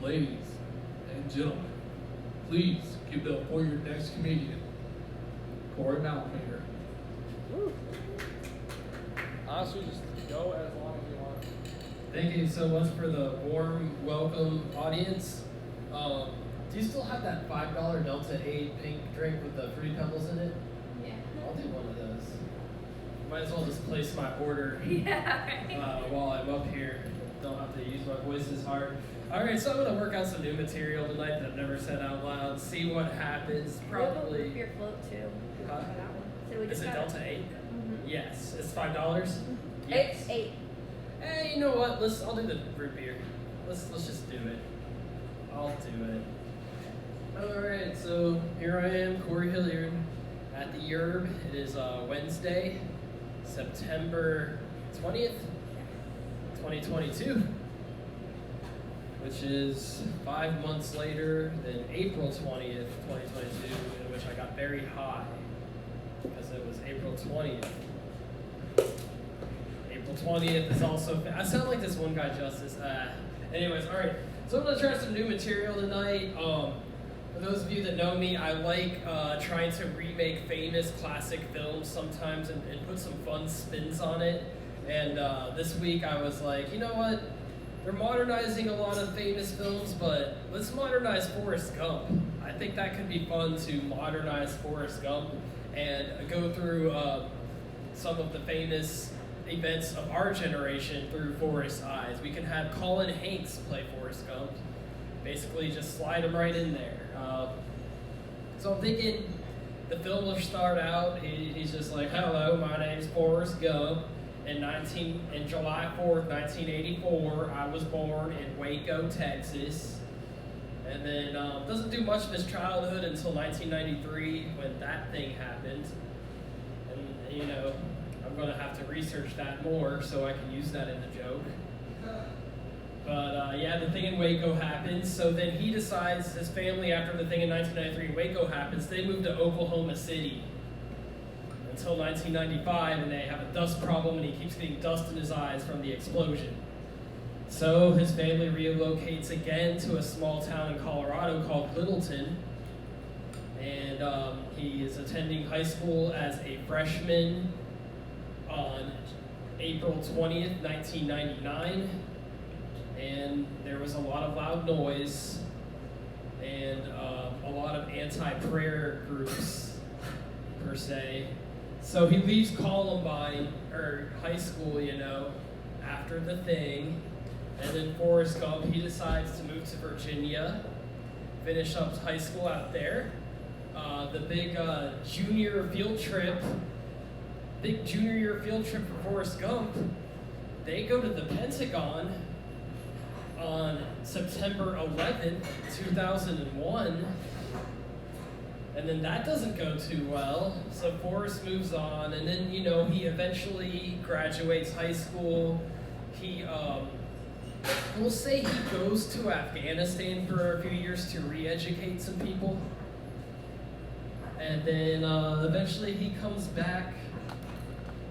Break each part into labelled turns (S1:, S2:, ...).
S1: Ladies and gentlemen, please give it up for your next comedian, Corey Malpater.
S2: Honestly, just go as long as you want.
S3: Thank you so much for the warm welcome, audience. Do you still have that $5 Delta 8 pink drink with the Fruity Pebbles in it?
S4: Yeah.
S3: I'll do one of those. Might as well just place my order
S4: Yeah.
S3: while I'm up here. Don't have to use my voice as hard. All right, so I'm gonna work out some new material tonight that I've never said out loud. See what happens. Probably.
S4: Your float too.
S3: Huh?
S4: For that one. So we
S3: Is
S4: just
S3: it
S4: got
S3: Delta 8?
S4: Mm-hmm.
S3: Yes. It's $5. Yes.
S4: Eight.
S3: Hey, you know what? I'll do the root beer. Let's just do it. I'll do it. All right, so here I am, Corey Hilliard, at the Yerb. It is Wednesday, September 20th, 2022, which is 5 months later than April 20th, 2022, in which I got very high because it was April 20th. April 20th is also, I sound like this one guy, Justice. Anyways, all right. So I'm gonna try some new material tonight. For those of you that know me, I like trying to remake famous classic films sometimes and put some fun spins on it. And this week I was like, you know what? They're modernizing a lot of famous films, but let's modernize Forrest Gump. I think that could be fun to modernize Forrest Gump and go through some of the famous events of our generation through Forrest's eyes. We can have Colin Hanks play Forrest Gump. Basically just slide him right in there. So I'm thinking the film will start out, he's just like, hello, my name's Forrest Gump. In July 4th, 1984, I was born in Waco, Texas. And then doesn't do much of his childhood until 1993 when that thing happened. And, you know, I'm going to have to research that more so I can use that in the joke. But yeah, the thing in Waco happens. So then he decides, his family, after the thing in 1993 in Waco happens, they move to Oklahoma City until 1995, and they have a dust problem, and he keeps getting dust in his eyes from the explosion. So his family relocates again to a small town in Colorado called Littleton, and he is attending high school as a freshman on April 20th, 1999, and there was a lot of loud noise and a lot of anti-prayer groups, per se. So he leaves Columbine, or high school, you know, after the thing, and then Forrest Gump, he decides to move to Virginia, finish up high school out there. The big junior year field trip for Forrest Gump, they go to the Pentagon on September 11th, 2001, and then that doesn't go too well, so Forrest moves on, and then, you know, he eventually graduates high school. He, we'll say he goes to Afghanistan for a few years to re-educate some people, and then eventually he comes back,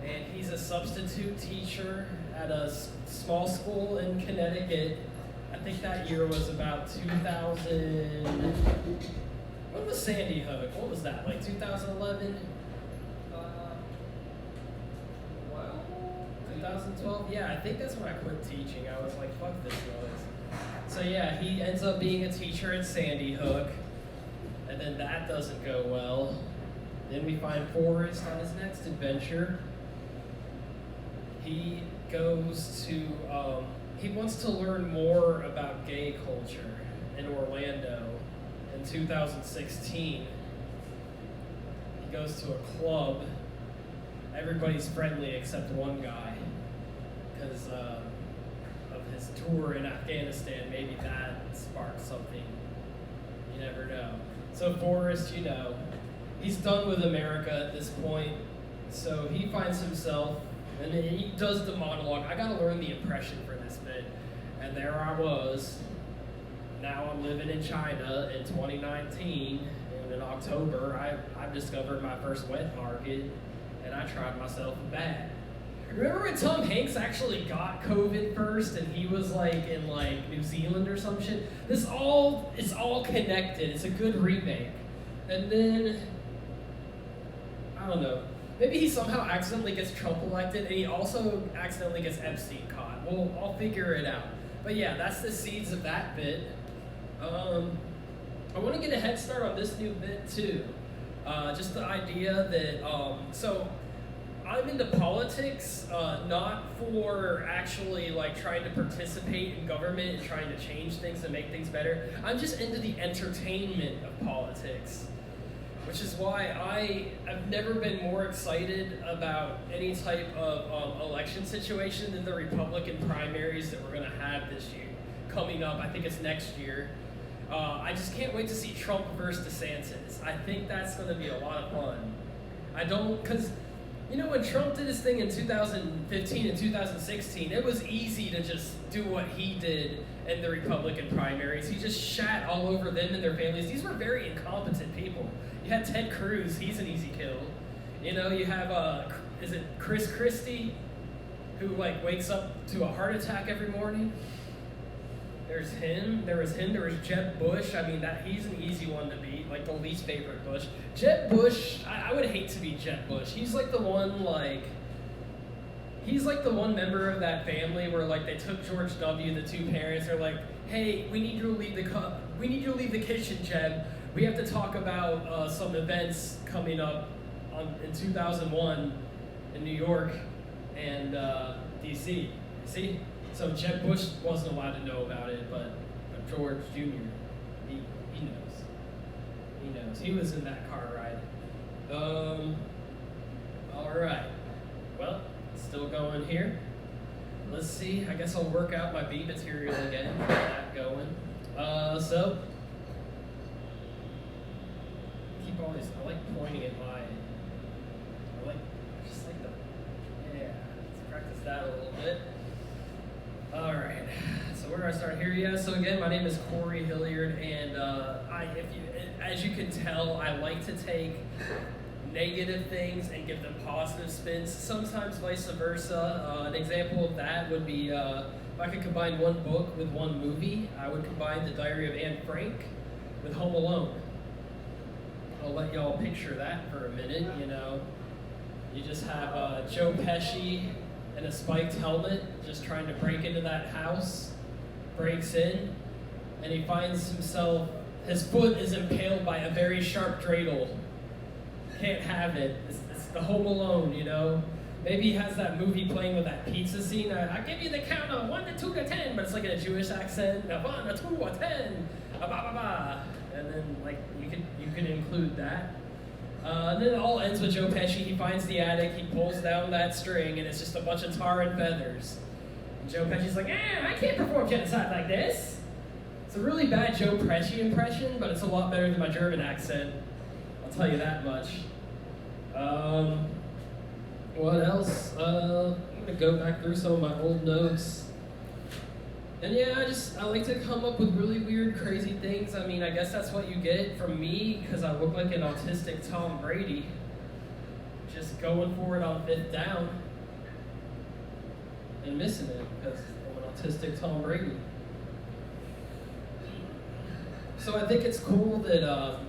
S3: and he's a substitute teacher at a small school in Connecticut. I think that year was about 2000. When was Sandy Hook? What was that, like 2011? 2012? Yeah, I think that's when I quit teaching. I was like, fuck this noise. So yeah, he ends up being a teacher at Sandy Hook, and then that doesn't go well. Then we find Forrest on his next adventure. He goes to, he wants to learn more about gay culture in Orlando. In 2016, he goes to a club. Everybody's friendly except one guy because of his tour in Afghanistan. Maybe that sparked something. You never know. So Forrest, you know, he's done with America at this point. So he finds himself, and he does the monologue. I gotta learn the impression for this bit. And there I was. Now I'm living in China in 2019, and in October, I've discovered my first wet market, and I tried myself a bag. Remember when Tom Hanks actually got COVID first and he was like in like New Zealand or some shit? It's all connected. It's a good remake. And then I don't know. Maybe he somehow accidentally gets Trump elected and he also accidentally gets Epstein caught. Well, I'll figure it out. But yeah, that's the seeds of that bit. I want to get a head start on this new bit too. Just the idea that, so I'm into politics, not for actually like trying to participate in government and trying to change things and make things better. I'm just into the entertainment of politics, which is why I've never been more excited about any type of election situation than the Republican primaries that we're gonna have this year, coming up. I think it's next year. I just can't wait to see Trump versus DeSantis. I think that's going to be a lot of fun. Because, you know, when Trump did his thing in 2015 and 2016, it was easy to just do what he did in the Republican primaries. He just shat all over them and their families. These were very incompetent people. You had Ted Cruz, he's an easy kill. You know, you have, is it Chris Christie, who, like, wakes up to a heart attack every morning? There was Jeb Bush. I mean, he's an easy one to beat, like the least favorite Bush. Jeb Bush, I would hate to be Jeb Bush. He's like the one member of that family where like they took George W. The two parents are like, hey, we need you to leave the kitchen, Jeb. We have to talk about some events coming up in 2001 in New York and D.C. See? So Jeb Bush wasn't allowed to know about it, but George Jr., he knows. He knows. He was in that car ride. All right. Well, still going here. Let's see. I guess I'll work out my beat material again. Get that going. So keep always. I like pointing at my. Let's practice that a little bit. All right, so where do I start here? Yeah, so again, my name is Corey Hilliard, and as you can tell, I like to take negative things and give them positive spins, sometimes vice versa. An example of that would be if I could combine one book with one movie, I would combine The Diary of Anne Frank with Home Alone. I'll let y'all picture that for a minute, you know. You just have Joe Pesci in a spiked helmet, just trying to break into that house, breaks in, and he finds himself, his foot is impaled by a very sharp dreidel. Can't have it. It's the Home Alone, you know? Maybe he has that movie playing with that pizza scene. I give you the count of 1 to 2 to 10, but it's like in a Jewish accent. 1 to 2 to 10, ba ba ba. And then like you could include that. And then it all ends with Joe Pesci. He finds the attic, he pulls down that string, and it's just a bunch of tar and feathers. And Joe Pesci's like, I can't perform genocide like this. It's a really bad Joe Pesci impression, but it's a lot better than my German accent. I'll tell you that much. What else? I'm gonna go back through some of my old notes. And yeah, I like to come up with really weird, crazy things. I mean, I guess that's what you get from me, because I look like an autistic Tom Brady. Just going for it on 5th down. And missing it, because I'm an autistic Tom Brady. So I think it's cool that,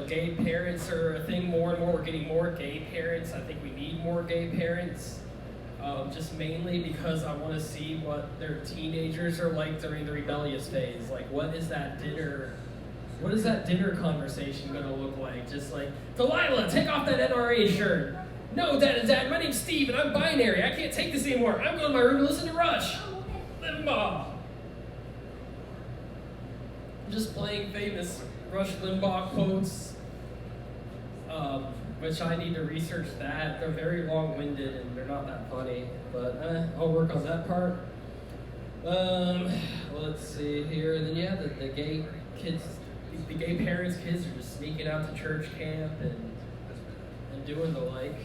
S3: gay parents are a thing more and more. We're getting more gay parents. I think we need more gay parents. Just mainly because I want to see what their teenagers are like during the rebellious phase. Like, what is that dinner conversation gonna look like? Just like, Delilah, take off that NRA shirt. No, Dad, my name's Steve and I'm binary. I can't take this anymore. I'm going to my room to listen to Rush. Limbaugh. I'm just playing famous Rush Limbaugh quotes. Which I need to research that. They're very long-winded and they're not that funny, but I'll work on that part. Let's see here. And then yeah, the gay kids, the gay parents' kids are just sneaking out to church camp and doing the like.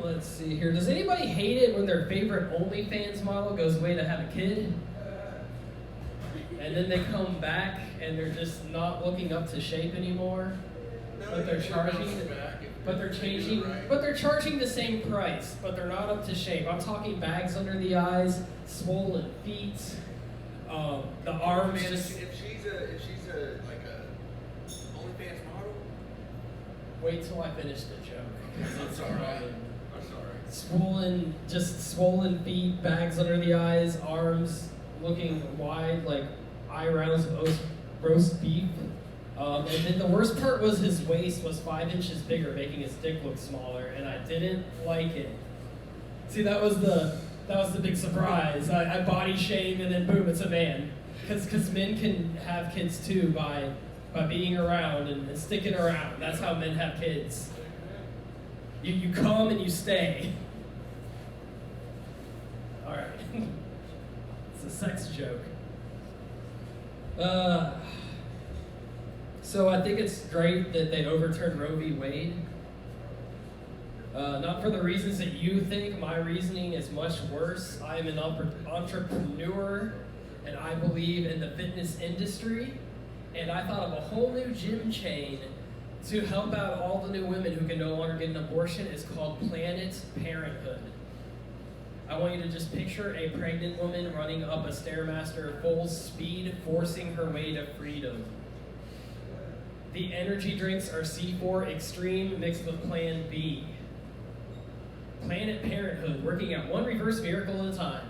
S3: Let's see here. Does anybody hate it when their favorite OnlyFans model goes away to have a kid? And then they come back and they're just not looking up to shape anymore.
S5: No,
S3: but they're charging.
S5: Back if
S3: but they're changing, but they're charging the same price, but they're not up to shape. I'm talking bags under the eyes, swollen feet, the arms
S5: Man,
S3: just.
S5: if she's a like a OnlyFans model.
S3: Wait till I finish the joke. 'Cause
S5: I'm
S3: it's
S5: sorry.
S3: probably-
S5: I'm
S3: Swollen, just swollen feet, bags under the eyes, arms looking wide like eye rounds of roast beef. And then the worst part was his waist was 5 inches bigger, making his dick look smaller, and I didn't like it. See, that was the big surprise. I body shame, and then boom, it's a man. Because men can have kids too by being around and sticking around. That's how men have kids. You come and you stay. All right. It's a sex joke. So I think it's great that they overturned Roe v. Wade. Not for the reasons that you think. My reasoning is much worse. I am an entrepreneur, and I believe in the fitness industry. And I thought of a whole new gym chain to help out all the new women who can no longer get an abortion. It's called Planet Parenthood. I want you to just picture a pregnant woman running up a Stairmaster full speed, forcing her way to freedom. The energy drinks are C4 Extreme mixed with Plan B. Planet Parenthood, working at one reverse miracle at a time.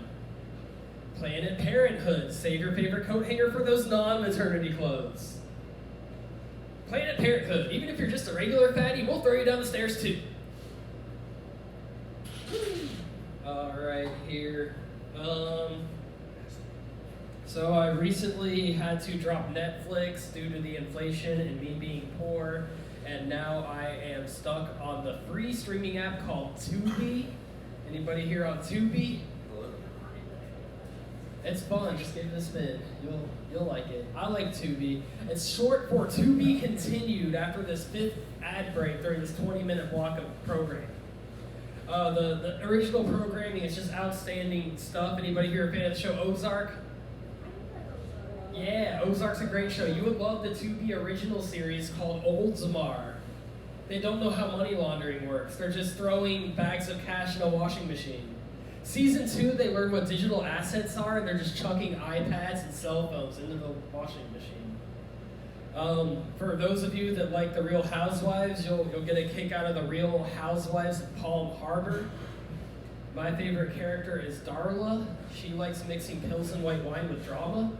S3: Planet Parenthood, save your favorite coat hanger for those non-maternity clothes. Planet Parenthood, even if you're just a regular fatty, we'll throw you down the stairs too. All right, here. So I recently had to drop Netflix due to the inflation and me being poor, and now I am stuck on the free streaming app called Tubi. Anybody here on Tubi? It's fun. Just give it a spin. You'll like it. I like Tubi. It's short for To Be Continued after this 5th ad break during this 20-minute block of programming. The original programming is just outstanding stuff. Anybody here a fan of the show Ozark? Yeah, Ozark's a great show. You would love the Tubi original series called Oldsmar. They don't know how money laundering works. They're just throwing bags of cash in a washing machine. Season 2, they learn what digital assets are, and they're just chucking iPads and cell phones into the washing machine. For those of you that like the Real Housewives, you'll get a kick out of the Real Housewives of Palm Harbor. My favorite character is Darla. She likes mixing pills and white wine with drama.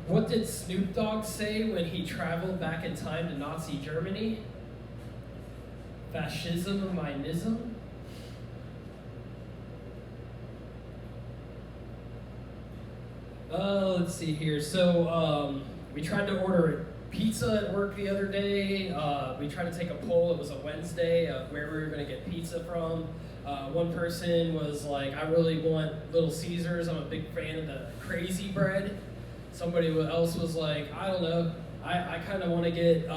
S3: What did Snoop Dogg say when he traveled back in time to Nazi Germany? Fascism of mynism? Let's see here. So, we tried to order pizza at work the other day. We tried to take a poll. It was a Wednesday of where we were going to get pizza from. One person was like, I really want Little Caesars. I'm a big fan of the crazy bread. Somebody else was like, I don't know. I kind of want to get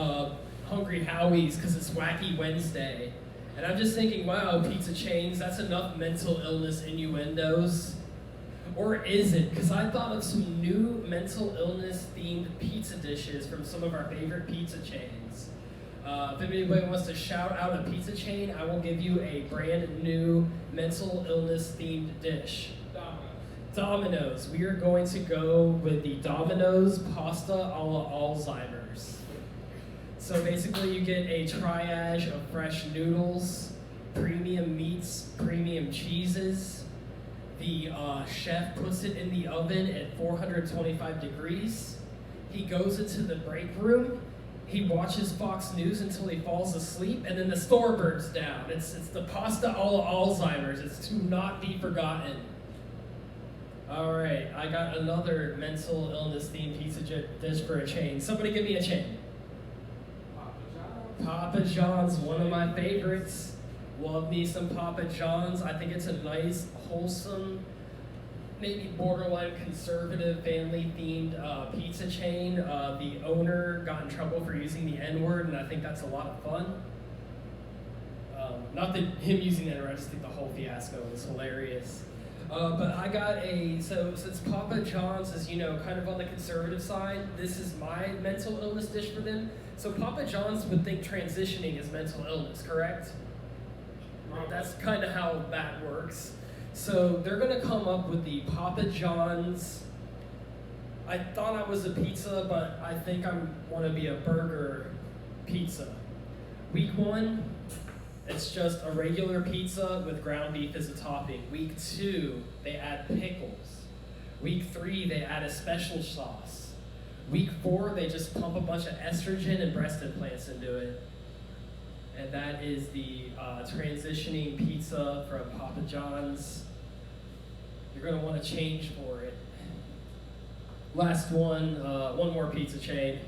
S3: Hungry Howie's because it's Wacky Wednesday. And I'm just thinking, wow, pizza chains, that's enough mental illness innuendos. Or is it? Because I thought of some new mental illness themed pizza dishes from some of our favorite pizza chains. If anybody wants to shout out a pizza chain, I will give you a brand new mental illness themed dish. Domino's. We are going to go with the Domino's pasta a la Alzheimer's. So basically you get a triage of fresh noodles, premium meats, premium cheeses. The chef puts it in the oven at 425 degrees. He goes into the break room. He watches Fox News until he falls asleep, and then the store burns down. It's the pasta a la Alzheimer's. It's to not be forgotten. All right, I got another mental illness themed pizza dish for a chain. Somebody give me a chain. Papa John's, one of my favorites. Love me some Papa John's. I think it's a nice, wholesome, maybe borderline conservative, family-themed pizza chain. The owner got in trouble for using the N-word, and I think that's a lot of fun. Not that him using the N-word, I just think the whole fiasco was hilarious. But I got so since Papa John's is, kind of on the conservative side, this is my mental illness dish for them. So Papa John's would think transitioning is mental illness, correct? That's kind of how that works. So they're gonna come up with the Papa John's. I thought I was a pizza, but I think I want to be a burger pizza. Week 1, it's just a regular pizza with ground beef as a topping. Week 2, they add pickles. Week 3, they add a special sauce. Week 4, they just pump a bunch of estrogen and breast implants into it. And that is the transitioning pizza from Papa John's. You're going to want to change for it. Last one, one more pizza chain.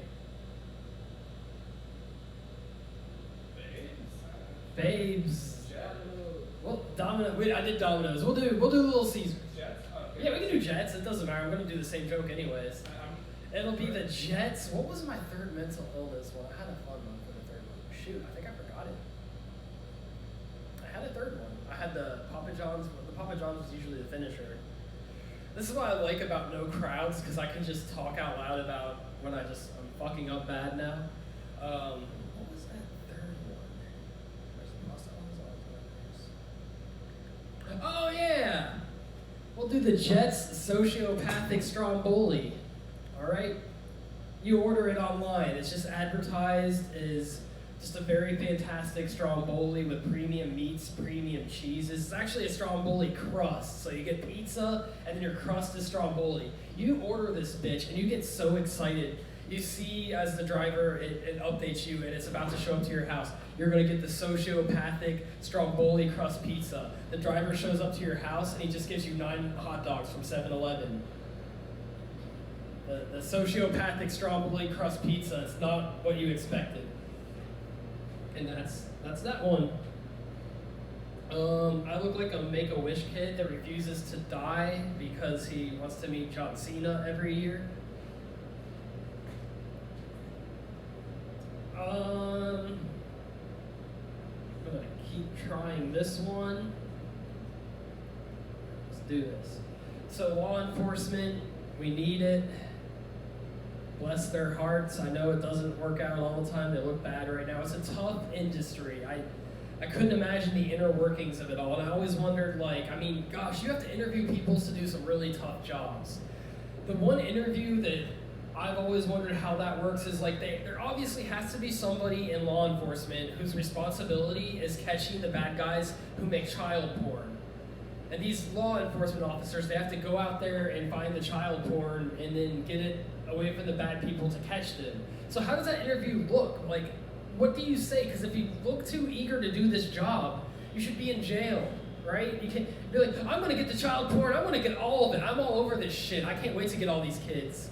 S3: Babes. Well, Domino's. I did Domino's. We'll do Little Caesars.
S2: Jets. Okay.
S3: Yeah, we can do Jets. It doesn't matter. I'm gonna do the same joke anyways. It'll be the Jets. What was my third mental illness one? I had a fun one for the third one. Shoot, I think I forgot it. I had a third one. I had the Papa John's. The Papa John's was usually the finisher. This is what I like about no crowds, because I can just talk out loud about when I'm fucking up bad now. What was that third one? Oh yeah! We'll do the Jets Sociopathic Stromboli. Alright? You order it online. It's just advertised as just a very fantastic Stromboli with premium meats, premium cheeses. It's actually a Stromboli crust. So you get pizza, and then your crust is Stromboli. You order this bitch, and you get so excited. You see, as the driver, it updates you, and it's about to show up to your house. You're going to get the sociopathic Stromboli crust pizza. The driver shows up to your house, and he just gives you 9 hot dogs from 7-Eleven. The sociopathic Stromboli crust pizza is not what you expected. And that's that one. I look like a Make-A-Wish kid that refuses to die because he wants to meet John Cena every year. I'm gonna keep trying this one. Let's do this. So law enforcement, we need it. Bless their hearts. I know it doesn't work out all the time. They look bad right now. It's a tough industry. I couldn't imagine the inner workings of it all. And I always wondered, gosh, you have to interview people to do some really tough jobs. The one interview that I've always wondered how that works is there obviously has to be somebody in law enforcement whose responsibility is catching the bad guys who make child porn. And these law enforcement officers, they have to go out there and find the child porn and then get it away from the bad people to catch them. So how does that interview look? What do you say? Because if you look too eager to do this job, you should be in jail, right? You can't be like, I'm gonna get the child porn, I wanna get all of it, I'm all over this shit, I can't wait to get all these kids.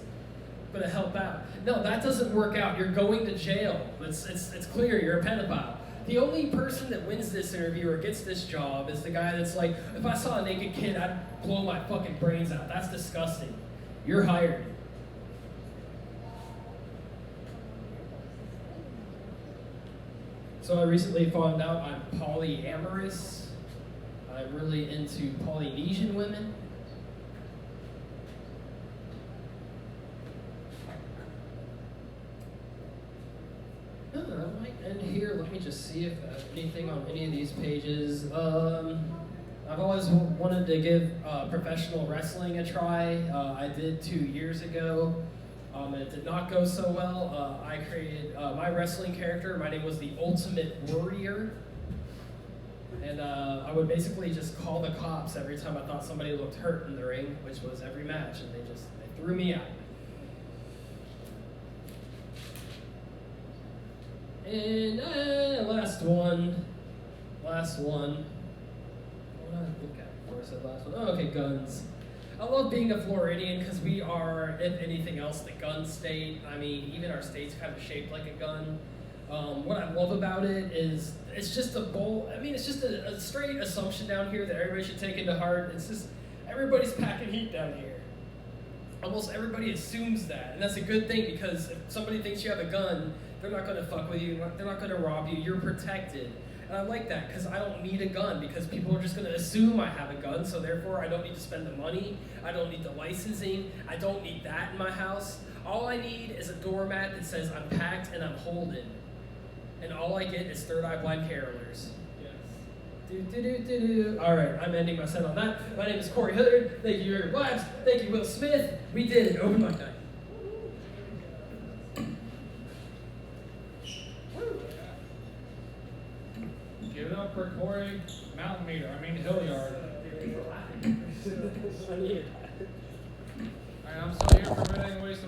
S3: I'm gonna help out. No, that doesn't work out. You're going to jail. It's clear you're a pedophile. The only person that wins this interview or gets this job is the guy that's like, if I saw a naked kid, I'd blow my fucking brains out. That's disgusting. You're hired. So I recently found out I'm polyamorous. I'm really into Polynesian women. I might end here. Let me just see if anything on any of these pages. I've always wanted to give professional wrestling a try. I did 2 years ago, and it did not go so well. I created my wrestling character. My name was the Ultimate Warrior. And I would basically just call the cops every time I thought somebody looked hurt in the ring, which was every match, and they threw me out. And last one. What did I look at before I said last one? Oh, okay, guns. I love being a Floridian because we are, if anything else, the gun state. I mean, even our state's kind of shaped like a gun. What I love about it is it's just it's just a straight assumption down here that everybody should take into heart. It's just everybody's packing heat down here. Almost everybody assumes that, and that's a good thing because if somebody thinks you have a gun, they're not going to fuck with you. They're not going to rob you. You're protected. And I like that because I don't need a gun because people are just going to assume I have a gun, so therefore I don't need to spend the money, I don't need the licensing, I don't need that in my house. All I need is a doormat that says I'm packed and I'm holding. And all I get is third eye blind carolers. All right, I'm ending my set on that. My name is Corey Hilliard. Thank you, Yerb Labs. Thank you, Will Smith. We did it. Open mic night.
S2: Give it up for Corey Mountain Meter. Hilliard. Alright, I'm still here for a minute anyways.